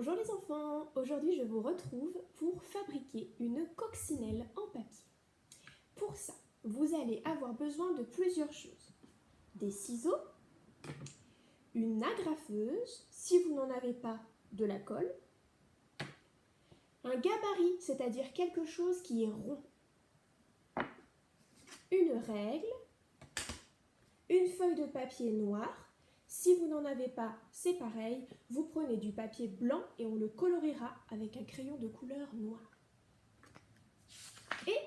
Bonjour les enfants, aujourd'hui je vous retrouve pour fabriquer une coccinelle en papier. Pour ça, vous allez avoir besoin de plusieurs choses. Des ciseaux, une agrafeuse, si vous n'en avez pas, de la colle, un gabarit, c'est-à-dire quelque chose qui est rond, une règle, une feuille de papier noir. Si vous n'en avez pas, c'est pareil, vous prenez du papier blanc et on le coloriera avec un crayon de couleur noire. Et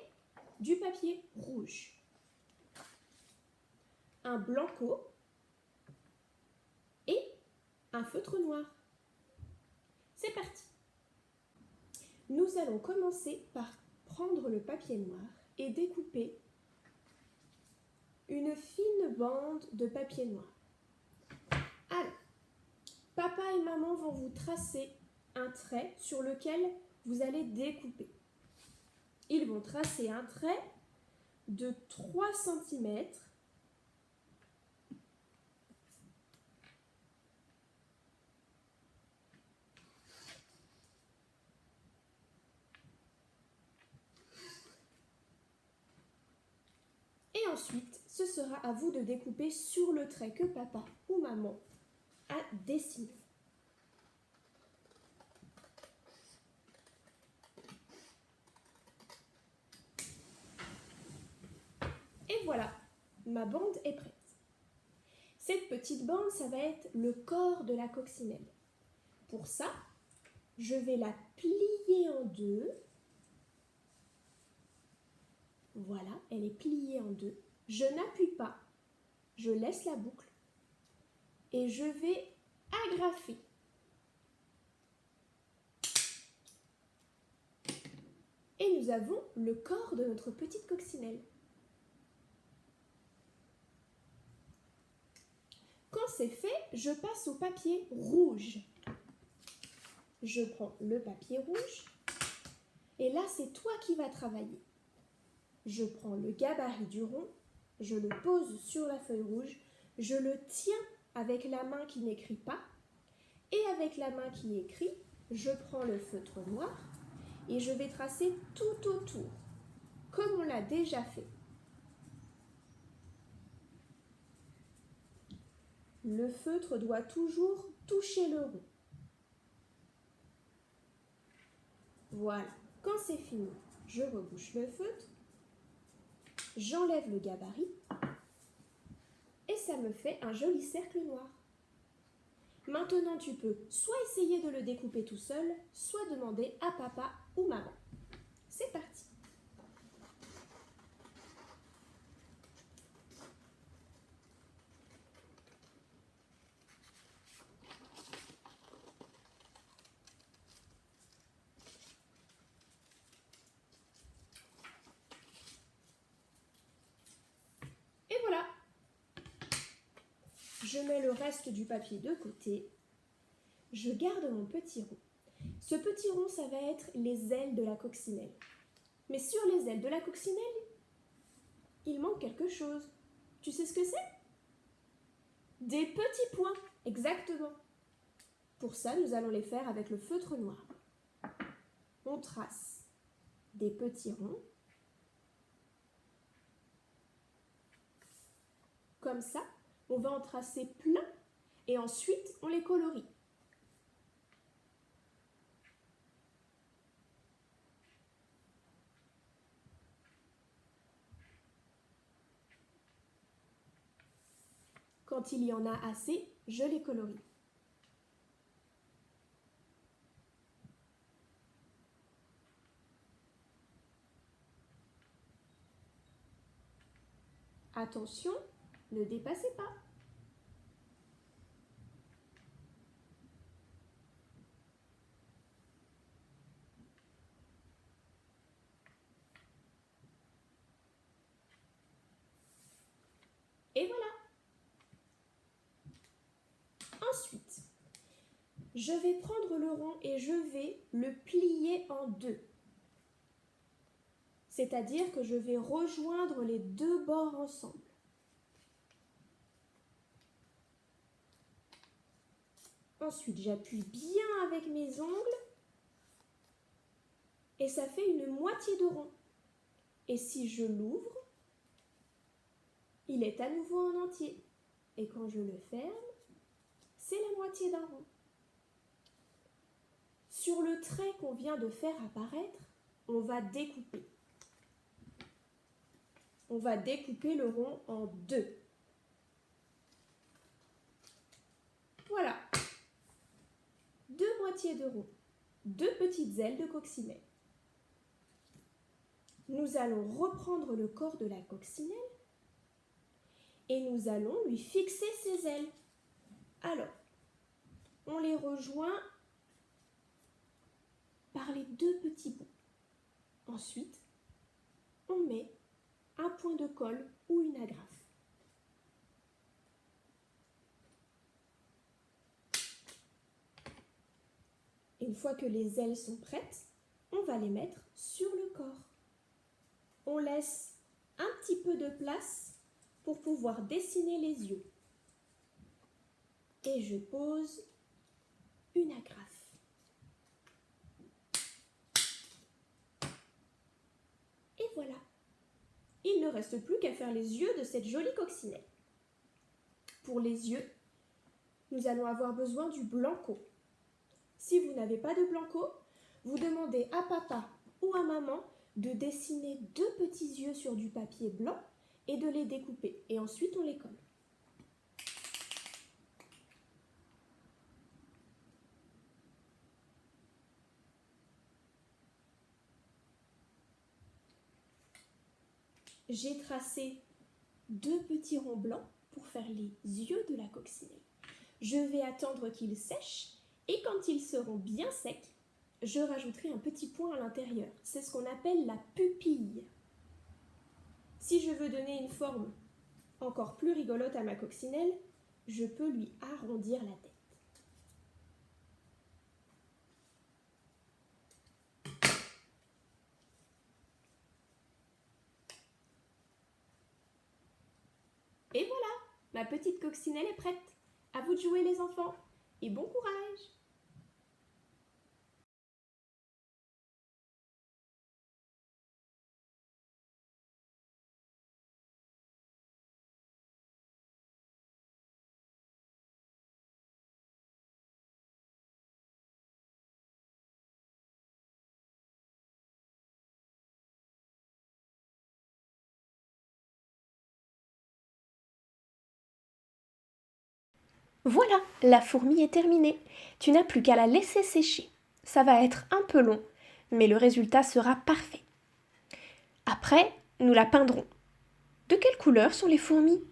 du papier rouge, un blanco et un feutre noir. C'est parti! Nous allons commencer par prendre le papier noir et découper une fine bande de papier noir. Alors, papa et maman vont vous tracer un trait sur lequel vous allez découper. Ils vont tracer un trait de 3 cm et ensuite, ce sera à vous de découper sur le trait que papa ou maman a dessiné. Et voilà, ma bande est prête. Cette petite bande, ça va être le corps de la coccinelle. Pour ça, je vais la plier en deux. Voilà, elle est pliée en deux. Je n'appuie pas, je laisse la boucle et je vais agrafer. Et nous avons le corps de notre petite coccinelle. Quand c'est fait, je passe au papier rouge. Je prends le papier rouge et là, c'est toi qui vas travailler. Je prends le gabarit du rond, je le pose sur la feuille rouge, je le tiens avec la main qui n'écrit pas et avec la main qui écrit, je prends le feutre noir et je vais tracer tout autour, comme on l'a déjà fait. Le feutre doit toujours toucher le rond. Voilà, quand c'est fini, je rebouche le feutre, j'enlève le gabarit et ça me fait un joli cercle noir. Maintenant, tu peux soit essayer de le découper tout seul, soit demander à papa ou maman. C'est parti! Et voilà! Je mets le reste du papier de côté. Je garde mon petit rond. Ce petit rond, ça va être les ailes de la coccinelle. Mais sur les ailes de la coccinelle, il manque quelque chose. Tu sais ce que c'est? Des petits points, exactement. Pour ça, nous allons les faire avec le feutre noir. On trace des petits ronds. Comme ça, on va en tracer plein et ensuite, on les colorie. Quand il y en a assez, je les colorie. Attention, ne dépassez pas. Et voilà. Ensuite, je vais prendre le rond et je vais le plier en deux. C'est-à-dire que je vais rejoindre les deux bords ensemble. Ensuite, j'appuie bien avec mes ongles et ça fait une moitié de rond. Et si je l'ouvre, il est à nouveau en entier. Et quand je le ferme, c'est la moitié d'un rond. Sur le trait qu'on vient de faire apparaître, on va découper. On va découper le rond en deux. Voilà. Deux moitiés de rond. Deux petites ailes de coccinelle. Nous allons reprendre le corps de la coccinelle et nous allons lui fixer ses ailes. Alors, on les rejoint par les deux petits bouts. Ensuite, on met un point de colle ou une agrafe. Une fois que les ailes sont prêtes, on va les mettre sur le corps. On laisse un petit peu de place pour pouvoir dessiner les yeux. Et je pose une agrafe. Et voilà. Il ne reste plus qu'à faire les yeux de cette jolie coccinelle. Pour les yeux, nous allons avoir besoin du blanco. Si vous n'avez pas de blanco, vous demandez à papa ou à maman de dessiner deux petits yeux sur du papier blanc et de les découper. Et ensuite, on les colle. J'ai tracé deux petits ronds blancs pour faire les yeux de la coccinelle. Je vais attendre qu'ils sèchent et quand ils seront bien secs, je rajouterai un petit point à l'intérieur. C'est ce qu'on appelle la pupille. Si je veux donner une forme encore plus rigolote à ma coccinelle, je peux lui arrondir la tête. Et voilà, ma petite coccinelle est prête. À vous de jouer les enfants et bon courage! Voilà, la fourmi est terminée. Tu n'as plus qu'à la laisser sécher. Ça va être un peu long, mais le résultat sera parfait. Après, nous la peindrons. De quelle couleur sont les fourmis ?